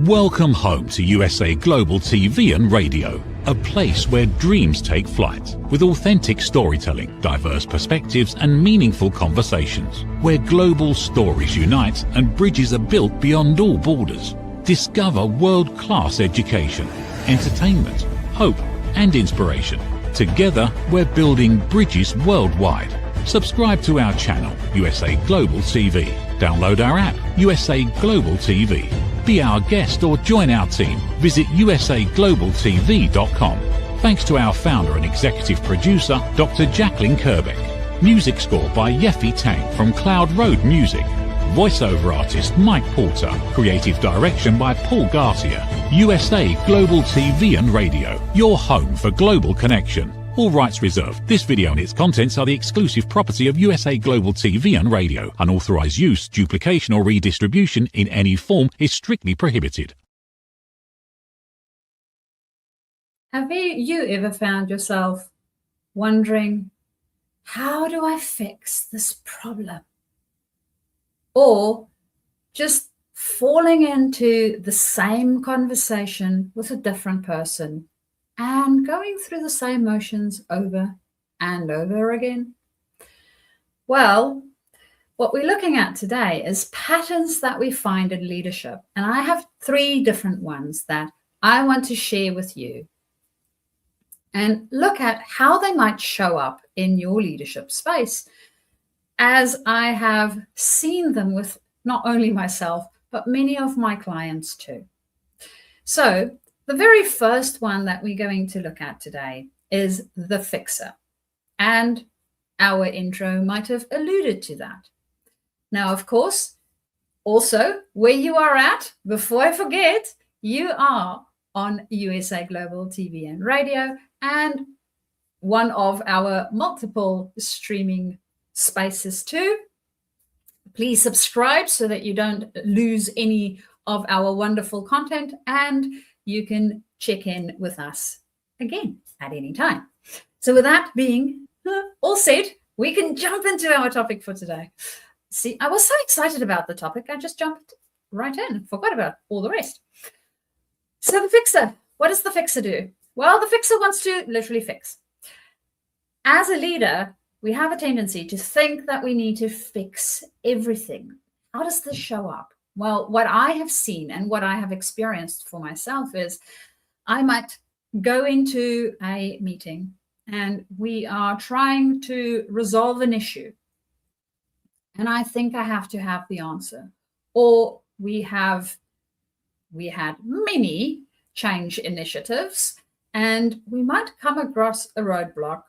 Welcome home to USA Global TV and Radio, a place where dreams take flight, with authentic storytelling, diverse perspectives and meaningful conversations, where global stories unite and bridges are built beyond all borders. Discover world-class education, entertainment, hope and inspiration. Together, we're building bridges worldwide. Subscribe to our channel, USA Global TV. Download our app, USA Global TV. Be our guest or join our team. Visit usaglobaltv.com. Thanks to our founder and executive producer, Dr. Jacqueline Kerbeck. Music score by Yeffy Tang from Cloud Road Music. Voiceover artist Mike Porter. Creative direction by Paul Garcia. USA Global TV and Radio, your home for global connection. All rights reserved. This video and its contents are the exclusive property of USA Global TV and Radio. Unauthorized use, duplication or redistribution in any form is strictly prohibited. Have you ever found yourself wondering, how do I fix this problem? Or just falling into the same conversation with a different person and going through the same motions over and over again? Well, what we're looking at today is patterns that we find in leadership. And I have 3 different ones that I want to share with you and look at how they might show up in your leadership space, as I have seen them with not only myself, but many of my clients too. So the very first one that we're going to look at today is the fixer. And our intro might have alluded to that. Now, of course, also where you are at, before I forget, you are on USA Global TV and Radio and one of our multiple streaming spaces too. Please subscribe so that you don't lose any of our wonderful content, and you can check in with us again at any time. So with that being all said, we can jump into our topic for today. See, I was so excited about the topic, I just jumped right in, forgot about all the rest. So the fixer, what does the fixer do? Well, the fixer wants to literally fix. As a leader, we have a tendency to think that we need to fix everything. How does this show up? Well, what I have seen and what I have experienced for myself is I might go into a meeting and we are trying to resolve an issue. And I think I have to have the answer. Or we had many change initiatives and we might come across a roadblock.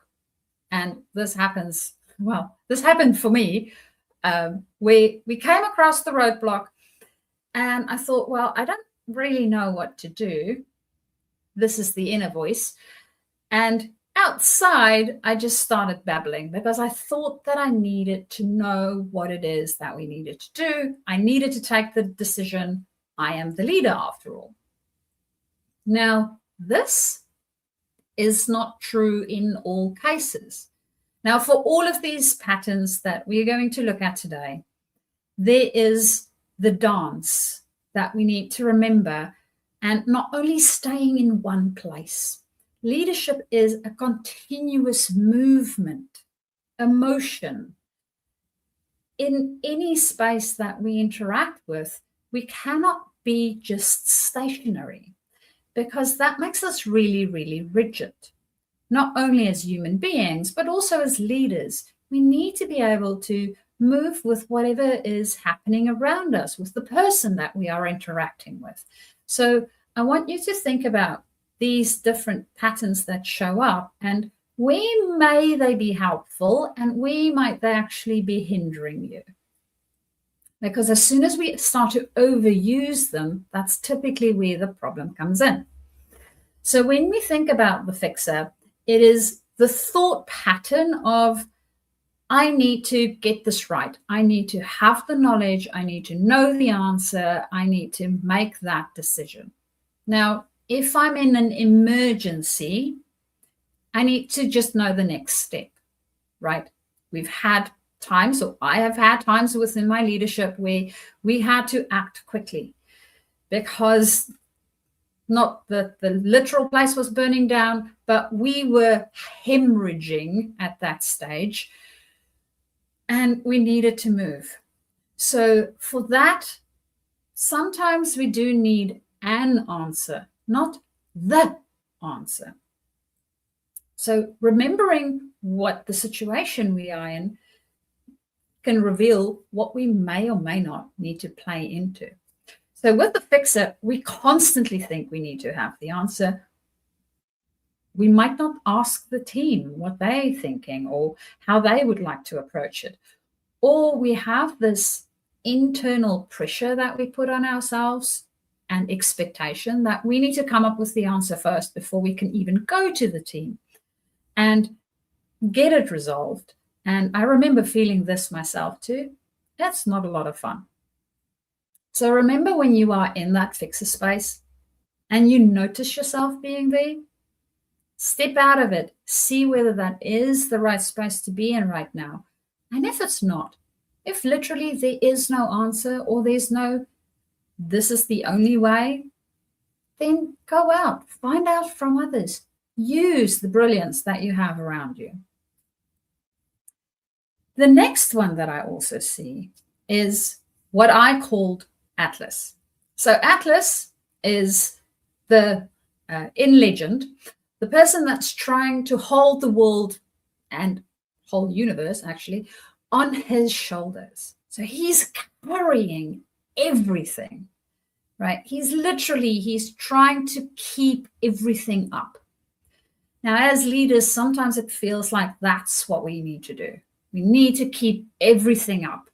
And this happens, well, this happened for me. We came across the roadblock and I thought, well, I don't really know what to do. This is the inner voice. And outside, I just started babbling because I thought that I needed to know what it is that we needed to do. I needed to take the decision. I am the leader after all. Now, this is not true in all cases. Now, for all of these patterns that we're going to look at today, there is the dance that we need to remember, and not only staying in one place. Leadership is a continuous movement, emotion. In any space that we interact with, we cannot be just stationary, because that makes us really, really rigid. Not only as human beings, but also as leaders, we need to be able to move with whatever is happening around us, with the person that we are interacting with. So I want you to think about these different patterns that show up and where may they be helpful and where might they actually be hindering you. Because as soon as we start to overuse them, that's typically where the problem comes in. So when we think about the fixer, it is the thought pattern of, I need to get this right. I need to have the knowledge. I need to know the answer. I need to make that decision. Now, if I'm in an emergency, I need to just know the next step, right? We've had times, or I have had times within my leadership where we had to act quickly. because not that the literal place was burning down, but we were hemorrhaging at that stage and we needed to move. So for that, sometimes we do need an answer, not the answer. So remembering what the situation we are in can reveal what we may or may not need to play into. So with the fixer, we constantly think we need to have the answer. We might not ask the team what they're thinking or how they would like to approach it. Or we have this internal pressure that we put on ourselves and expectation that we need to come up with the answer first before we can even go to the team and get it resolved. And I remember feeling this myself too. That's not a lot of fun. So remember when you are in that fixer space and you notice yourself being there, step out of it, see whether that is the right space to be in right now. And if it's not, if literally there is no answer or there's no, this is the only way, then go out, find out from others, use the brilliance that you have around you. The next one that I also see is what I called Atlas. So Atlas is the, in legend, the person that's trying to hold the world and whole universe actually on his shoulders. So he's carrying everything, right? He's trying to keep everything up. Now, as leaders, sometimes it feels like that's what we need to do. We need to keep everything up.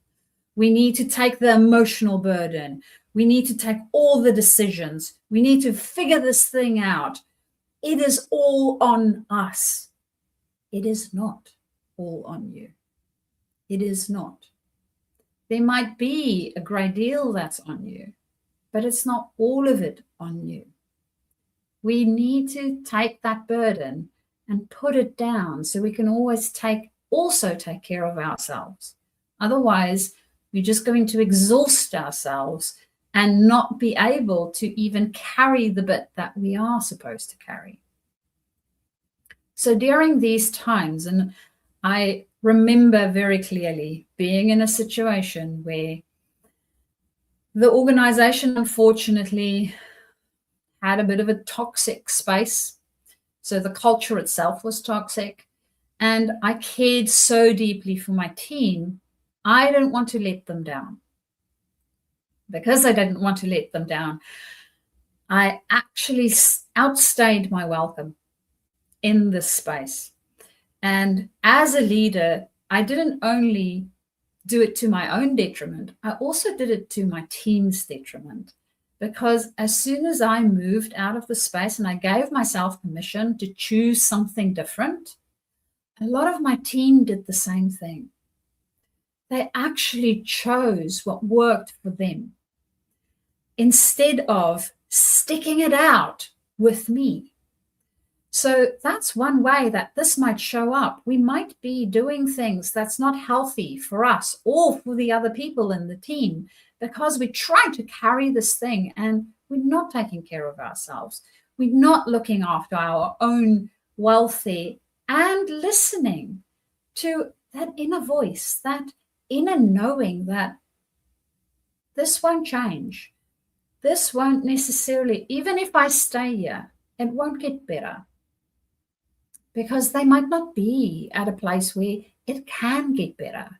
We need to take the emotional burden. We need to take all the decisions. We need to figure this thing out. It is all on us. It is not all on you. It is not. There might be a great deal that's on you, but it's not all of it on you. We need to take that burden and put it down so we can always also take care of ourselves. Otherwise, we're just going to exhaust ourselves and not be able to even carry the bit that we are supposed to carry. So during these times, and I remember very clearly being in a situation where the organization, unfortunately, had a bit of a toxic space. So the culture itself was toxic. And I cared so deeply for my team, I didn't want to let them down. Because I didn't want to let them down, I actually outstayed my welcome in this space. And as a leader, I didn't only do it to my own detriment, I also did it to my team's detriment. Because as soon as I moved out of the space and I gave myself permission to choose something different, a lot of my team did the same thing. They actually chose what worked for them instead of sticking it out with me. So that's one way that this might show up. We might be doing things that's not healthy for us or for the other people in the team because we're trying to carry this thing and we're not taking care of ourselves. We're not looking after our own welfare and listening to that inner voice, that inner knowing that this won't change. This won't necessarily, even if I stay here, it won't get better. Because they might not be at a place where it can get better.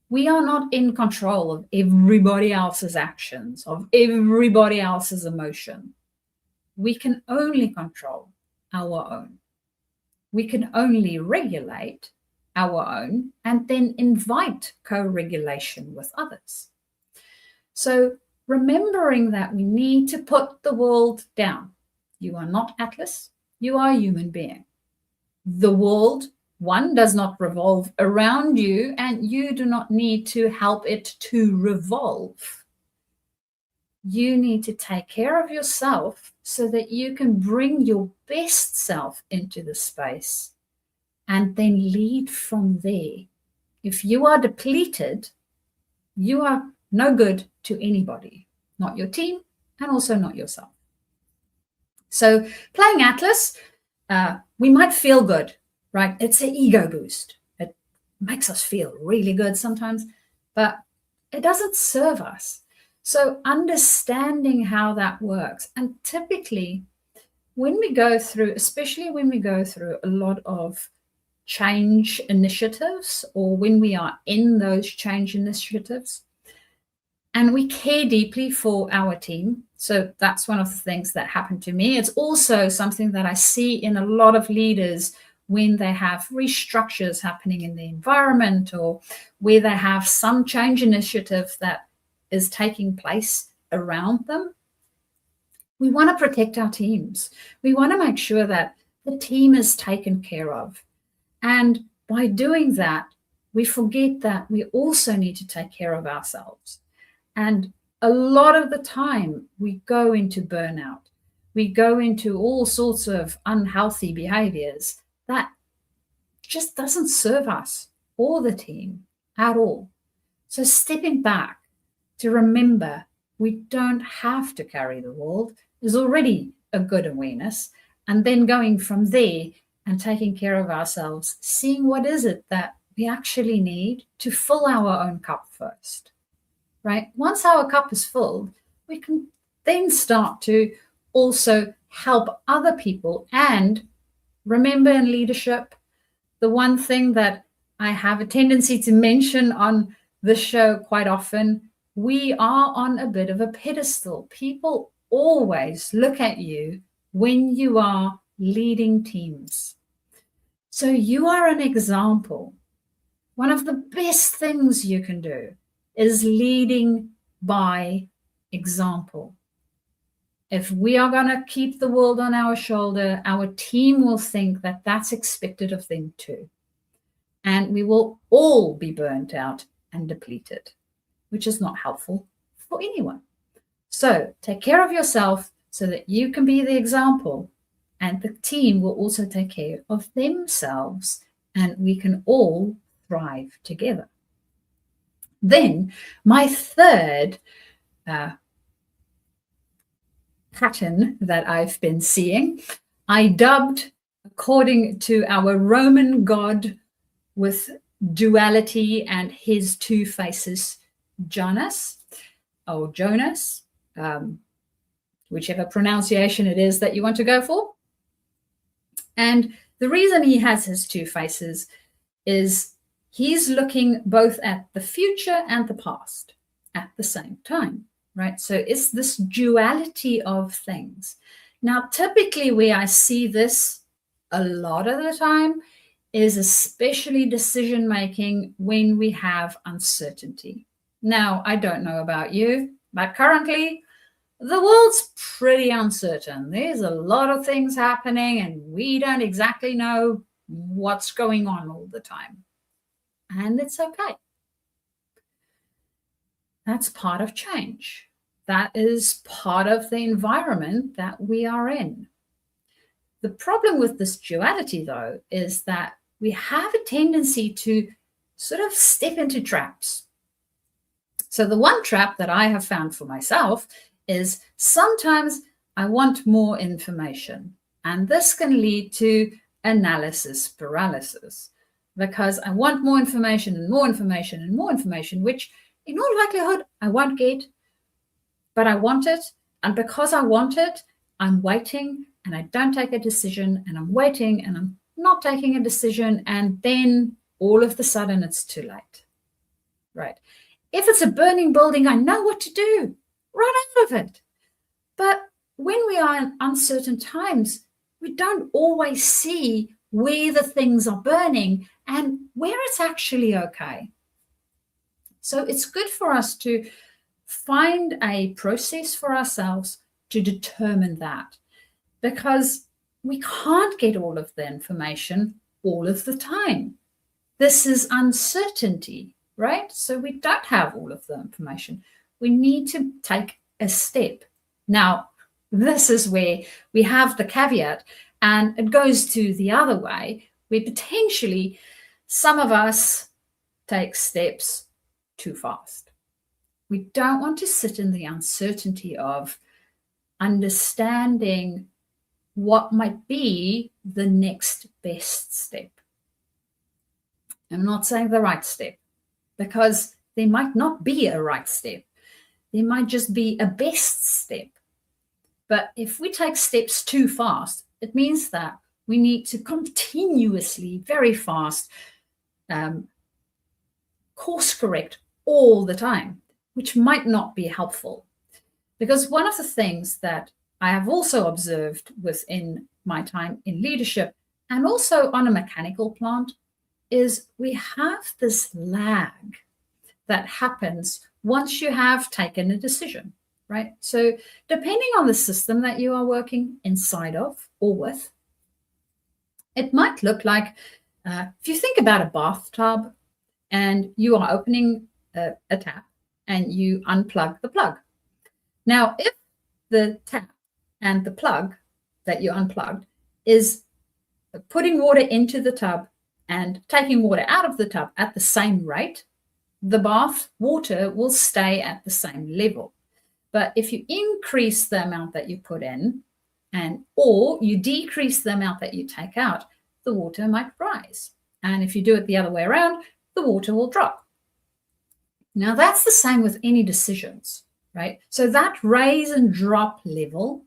We are not in control of everybody else's actions, of everybody else's emotion. We can only control our own. We can only regulate our own and then invite co-regulation with others. So remembering that we need to put the world down. You are not Atlas, you are a human being. The world, one, does not revolve around you, and you do not need to help it to revolve. You need to take care of yourself so that you can bring your best self into the space and then lead from there. If you are depleted, you are no good to anybody, not your team and also not yourself. So playing Atlas, we might feel good, right? It's an ego boost. It makes us feel really good sometimes, but it doesn't serve us. So understanding how that works, and typically when we go through, especially when we go through a lot of change initiatives, or when we are in those change initiatives, and we care deeply for our team. So that's one of the things that happened to me. It's also something that I see in a lot of leaders when they have restructures happening in the environment, or where they have some change initiative that is taking place around them. We want to protect our teams. We want to make sure that the team is taken care of. And by doing that, we forget that we also need to take care of ourselves. And a lot of the time, we go into burnout. We go into all sorts of unhealthy behaviors that just doesn't serve us or the team at all. So stepping back to remember we don't have to carry the world is already a good awareness. And then going from there and taking care of ourselves, seeing what is it that we actually need to fill our own cup first, right? Once our cup is filled, we can then start to also help other people. And remember, in leadership, the one thing that I have a tendency to mention on the show quite often, we are on a bit of a pedestal. People always look at you when you are leading teams. So you are an example. One of the best things you can do is leading by example. If we are going to keep the world on our shoulder, our team will think that that's expected of them too. And we will all be burnt out and depleted, which is not helpful for anyone. So take care of yourself so that you can be the example, and the team will also take care of themselves, and we can all thrive together. Then my third pattern that I've been seeing, I dubbed, according to our Roman god with duality and his two faces, Jonas, whichever pronunciation it is that you want to go for. And the reason he has his two faces is he's looking both at the future and the past at the same time, right? So it's this duality of things. Now, typically where I see this a lot of the time is especially decision-making when we have uncertainty. Now, I don't know about you, but currently the world's pretty uncertain. There's a lot of things happening and we don't exactly know what's going on all the time. And it's okay. That's part of change. That is part of the environment that we are in. The problem with this duality, though, is that we have a tendency to sort of step into traps. So the one trap that I have found for myself is sometimes I want more information, and this can lead to analysis paralysis, because I want more information and more information and more information, which in all likelihood I won't get, but I want it. And because I want it, I'm waiting and I don't take a decision, and I'm waiting and I'm not taking a decision, and then all of a sudden it's too late, right? If it's a burning building, I know what to do, run out of it. But when we are in uncertain times, we don't always see where the things are burning and where it's actually okay. So it's good for us to find a process for ourselves to determine that, because we can't get all of the information all of the time. This is uncertainty, right? So we don't have all of the information. We need to take a step. Now, this is where we have the caveat, and it goes to the other way, where potentially some of us take steps too fast. We don't want to sit in the uncertainty of understanding what might be the next best step. I'm not saying the right step, because there might not be a right step. There might just be a best step. But if we take steps too fast, it means that we need to continuously, very fast, course correct all the time, which might not be helpful. Because one of the things that I have also observed within my time in leadership, and also on a mechanical plant, is we have this lag that happens once you have taken a decision, right? So depending on the system that you are working inside of or with, it might look like, if you think about a bathtub and you are opening a tap and you unplug the plug. Now, if the tap and the plug that you unplugged is putting water into the tub and taking water out of the tub at the same rate, the bath water will stay at the same level. But if you increase the amount that you put in, or you decrease the amount that you take out, the water might rise. And if you do it the other way around, the water will drop. Now that's the same with any decisions, right? So that raise and drop level,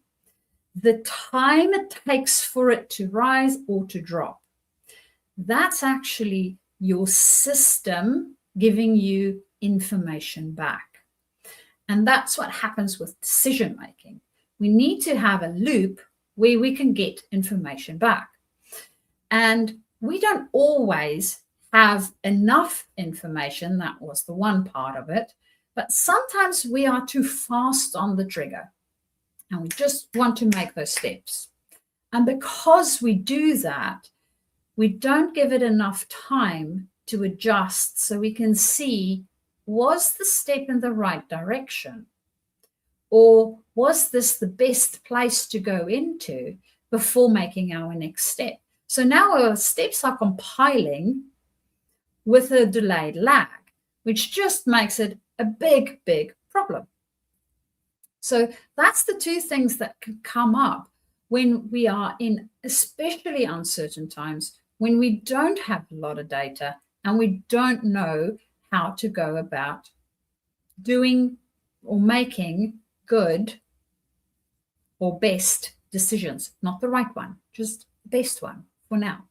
the time it takes for it to rise or to drop, that's actually your system giving you information back. And that's what happens with decision making. We need to have a loop where we can get information back. And we don't always have enough information. That was the one part of it. But sometimes we are too fast on the trigger and we just want to make those steps. And because we do that, we don't give it enough time to adjust so we can see, was the step in the right direction? Or was this the best place to go into before making our next step? So now our steps are compiling with a delayed lag, which just makes it a big, big problem. So that's the two things that can come up when we are in especially uncertain times, when we don't have a lot of data and we don't know how to go about doing or making good or best decisions. Not the right one, just the best one for now.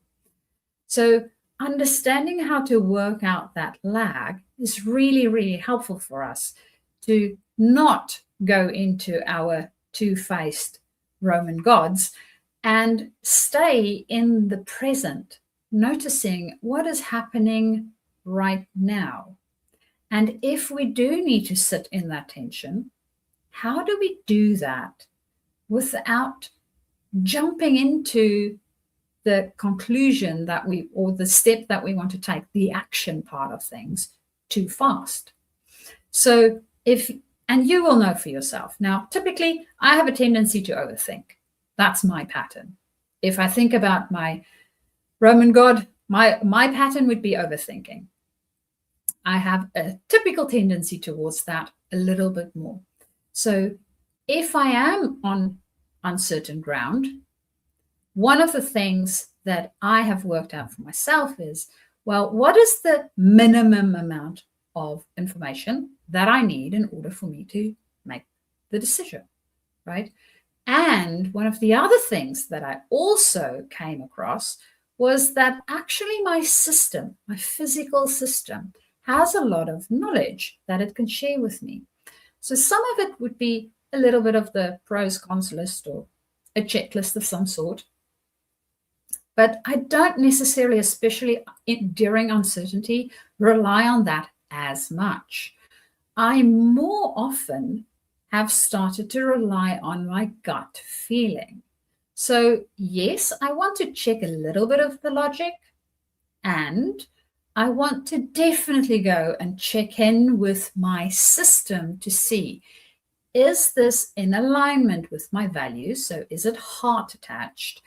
So understanding how to work out that lag is really, really helpful for us to not go into our two-faced Roman gods and stay in the present, noticing what is happening right now. And if we do need to sit in that tension, how do we do that without jumping into the conclusion that or the step that we want to take, the action part of things, too fast? So and you will know for yourself. Now, typically, I have a tendency to overthink. That's my pattern. If I think about my Roman god, my pattern would be overthinking. I have a typical tendency towards that a little bit more. So if I am on uncertain ground, one of the things that I have worked out for myself is, well, what is the minimum amount of information that I need in order for me to make the decision, right? And one of the other things that I also came across was that actually my system, my physical system, has a lot of knowledge that it can share with me. So some of it would be a little bit of the pros cons list or a checklist of some sort. But I don't necessarily, especially during uncertainty, rely on that as much. I more often have started to rely on my gut feeling. So yes, I want to check a little bit of the logic, and I want to definitely go and check in with my system to see, is this in alignment with my values? So is it heart attached?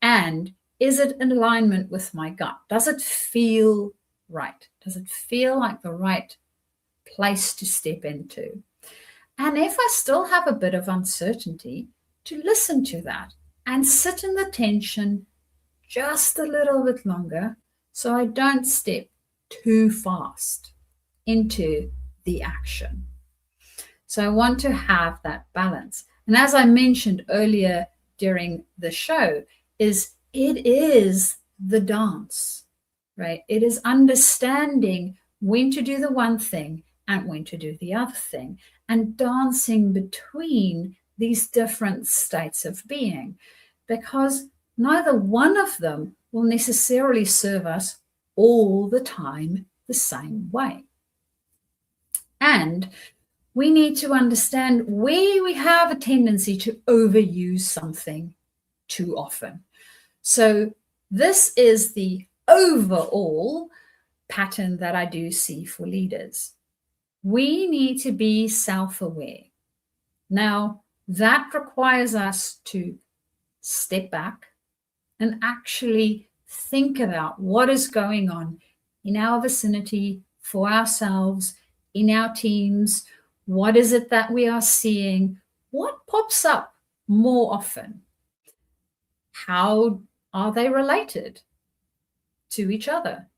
And is it in alignment with my gut? Does it feel right? Does it feel like the right place to step into? And if I still have a bit of uncertainty, to listen to that and sit in the tension just a little bit longer so I don't step too fast into the action. So I want to have that balance. And as I mentioned earlier during the show, it is the dance, right? It is understanding when to do the one thing and when to do the other thing, and dancing between these different states of being, because neither one of them will necessarily serve us all the time the same way. And we need to understand where we have a tendency to overuse something too often. So this is the overall pattern that I do see for leaders. We need to be self-aware. Now, that requires us to step back and actually think about what is going on in our vicinity, for ourselves, in our teams. What is it that we are seeing? What pops up more often? How are they related to each other?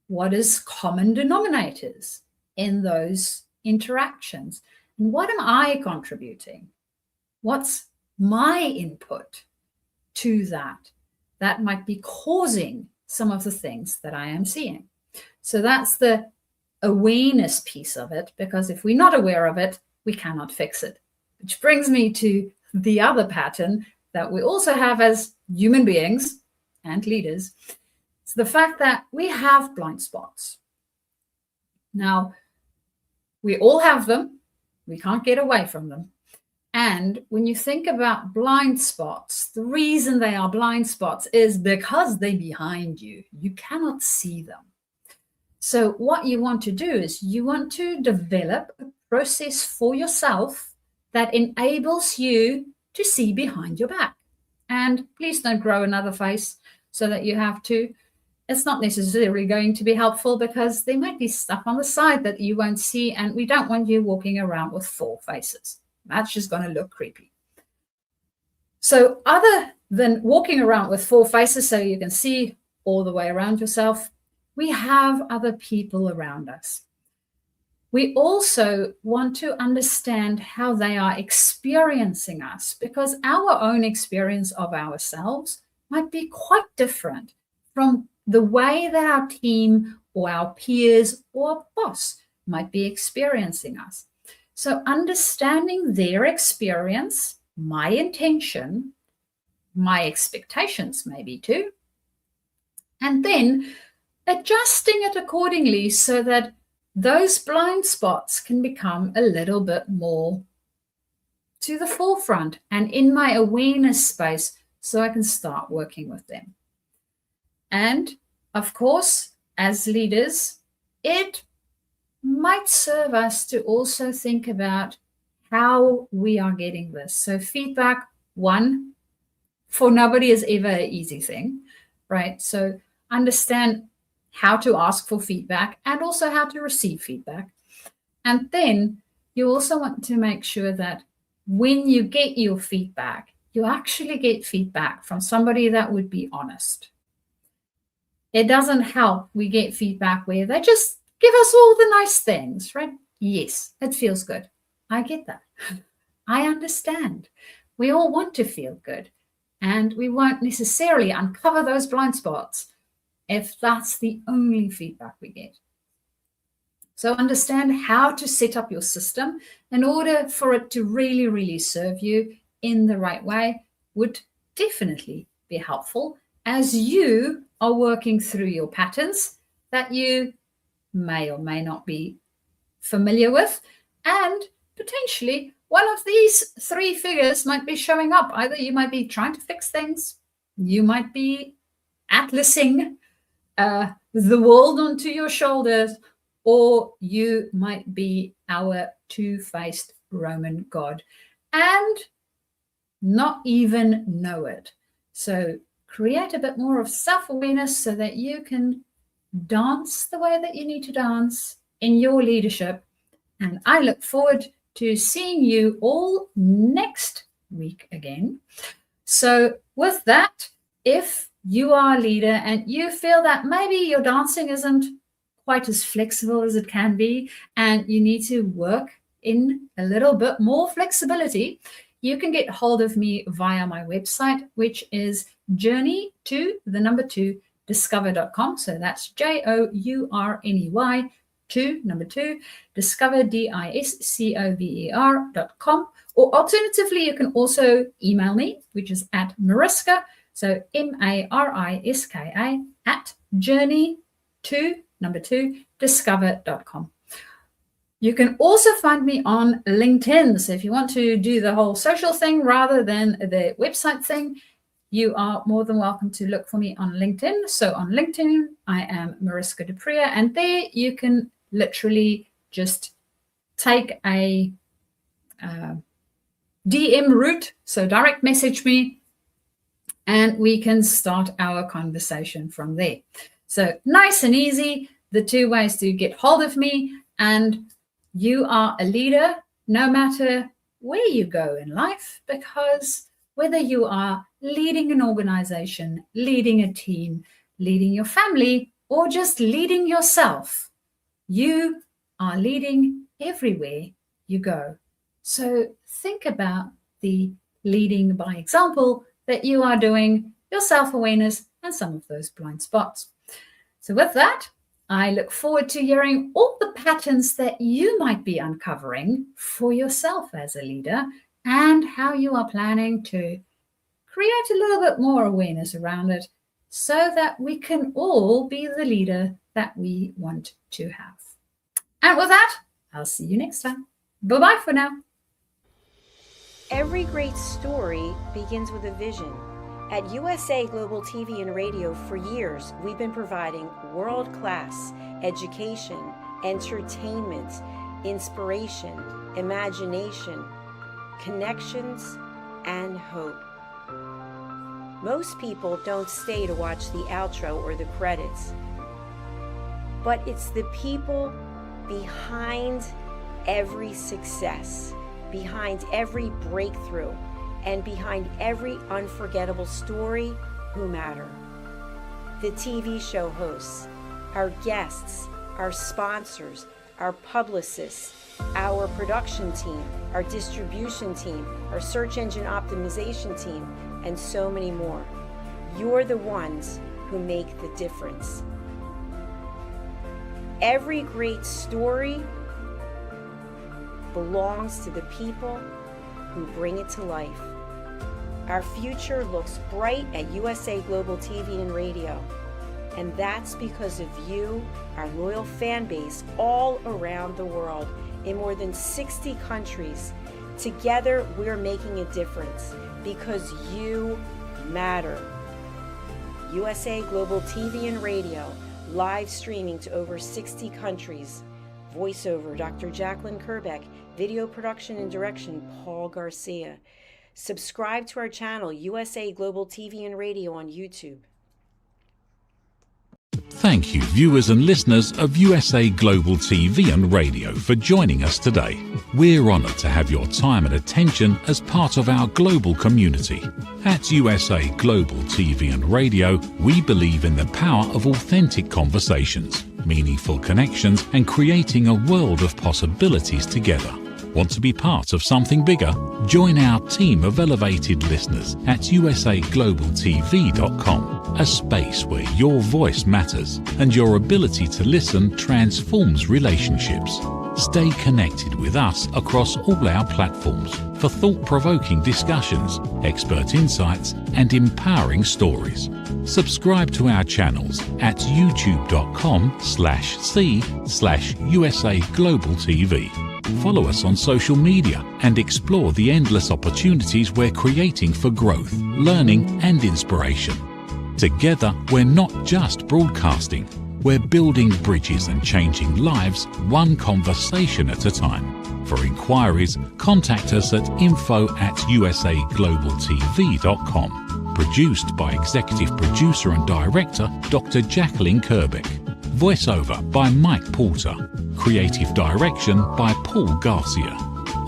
What is common denominators in those interactions? And what am I contributing? What's my input to that? That might be causing some of the things that I am seeing. So that's the awareness piece of it, because if we're not aware of it, we cannot fix it. Which brings me to the other pattern that we also have as human beings and leaders. It's the fact that we have blind spots. Now, we all have them. We can't get away from them. And when you think about blind spots, the reason they are blind spots is because they're behind you. You cannot see them. So what you want to do is you want to develop a process for yourself that enables you to see behind your back. And please don't grow another face so that you have to. It's not necessarily going to be helpful, because there might be stuff on the side that you won't see, and we don't want you walking around with 4 faces. That's just going to look creepy. So other than walking around with 4 faces so you can see all the way around yourself, we have other people around us. We also want to understand how they are experiencing us, because our own experience of ourselves might be quite different from the way that our team or our peers or our boss might be experiencing us. So understanding their experience, my intention, my expectations maybe too, and then adjusting it accordingly so that those blind spots can become a little bit more to the forefront and in my awareness space, so I can start working with them. And of course, as leaders, it might serve us to also think about how we are getting this. So feedback, one, for nobody is ever an easy thing, right? So understand how to ask for feedback and also how to receive feedback. And then you also want to make sure that when you get your feedback, you actually get feedback from somebody that would be honest. It doesn't help we get feedback where they just give us all the nice things, right? Yes, it feels good. I get that. I understand. We all want to feel good, and we won't necessarily uncover those blind spots if that's the only feedback we get. So understand how to set up your system in order for it to really, really serve you in the right way would definitely be helpful as you are working through your patterns that you may or may not be familiar with. And potentially one of these 3 figures might be showing up. Either you might be trying to fix things, you might be atlasing the world onto your shoulders, or you might be our 2-faced Roman god and not even know it. So create a bit more of self-awareness so that you can dance the way that you need to dance in your leadership. And I look forward to seeing you all next week again. So with that, if you are a leader and you feel that maybe your dancing isn't quite as flexible as it can be, and you need to work in a little bit more flexibility, you can get hold of me via my website, which is journey2discover.com. So that's JOURNEY 2 discover DISCOVER.com. Or alternatively, you can also email me, which is at MARISKA, so MARISKA at journey2discover.com. You can also find me on LinkedIn. So if you want to do the whole social thing rather than the website thing, you are more than welcome to look for me on LinkedIn. So on LinkedIn, I am Mariska de Pree, and there you can literally just take a DM route. So direct message me, and we can start our conversation from there. So nice and easy, the two ways to get hold of me. And you are a leader no matter where you go in life, because whether you are leading an organization, leading a team, leading your family, or just leading yourself, you are leading everywhere you go. So think about the leading by example that you are doing, your self-awareness, and some of those blind spots. So with that, I look forward to hearing all the patterns that you might be uncovering for yourself as a leader, and how you are planning to create a little bit more awareness around it so that we can all be the leader that we want to have. And with that, I'll see you next time. Bye-bye for now. Every great story begins with a vision. At USA Global TV and Radio for years, we've been providing world-class education, entertainment, inspiration, imagination, connections, and hope. Most people don't stay to watch the outro or the credits, but it's the people behind every success, behind every breakthrough, and behind every unforgettable story who matter. The TV show hosts, our guests, our sponsors, our publicists, our production team, our distribution team, our search engine optimization team, and so many more. You're the ones who make the difference. Every great story belongs to the people who bring it to life. Our future looks bright at USA Global TV and Radio, and that's because of you, our loyal fan base all around the world in more than 60 countries. Together, we're making a difference because you matter. USA Global TV and Radio, live streaming to over 60 countries. Voiceover, Dr. Jacqueline Kerbeck. Video production and direction, Paul Garcia. Subscribe to our channel, USA Global TV and Radio on YouTube. Thank you, viewers and listeners of USA Global TV and Radio, for joining us today. We're honoured to have your time and attention as part of our global community. At USA Global TV and Radio, we believe in the power of authentic conversations, meaningful connections, and creating a world of possibilities together. Want to be part of something bigger? Join our team of elevated listeners at usaglobaltv.com, a space where your voice matters and your ability to listen transforms relationships. Stay connected with us across all our platforms for thought-provoking discussions, expert insights, and empowering stories. Subscribe to our channels at youtube.com/c/USA-Global-TV. Follow us on social media and explore the endless opportunities we're creating for growth, learning, and inspiration. Together, we're not just broadcasting, we're building bridges and changing lives one conversation at a time. For inquiries, contact us at info@usaglobaltv.com. Produced by Executive Producer and Director Dr. Jacqueline Kerbeck. Voiceover by Mike Porter. Creative direction by Paul Garcia.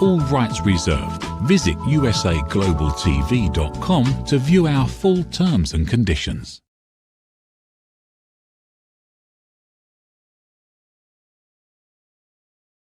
All rights reserved. Visit usaglobaltv.com to view our full terms and conditions.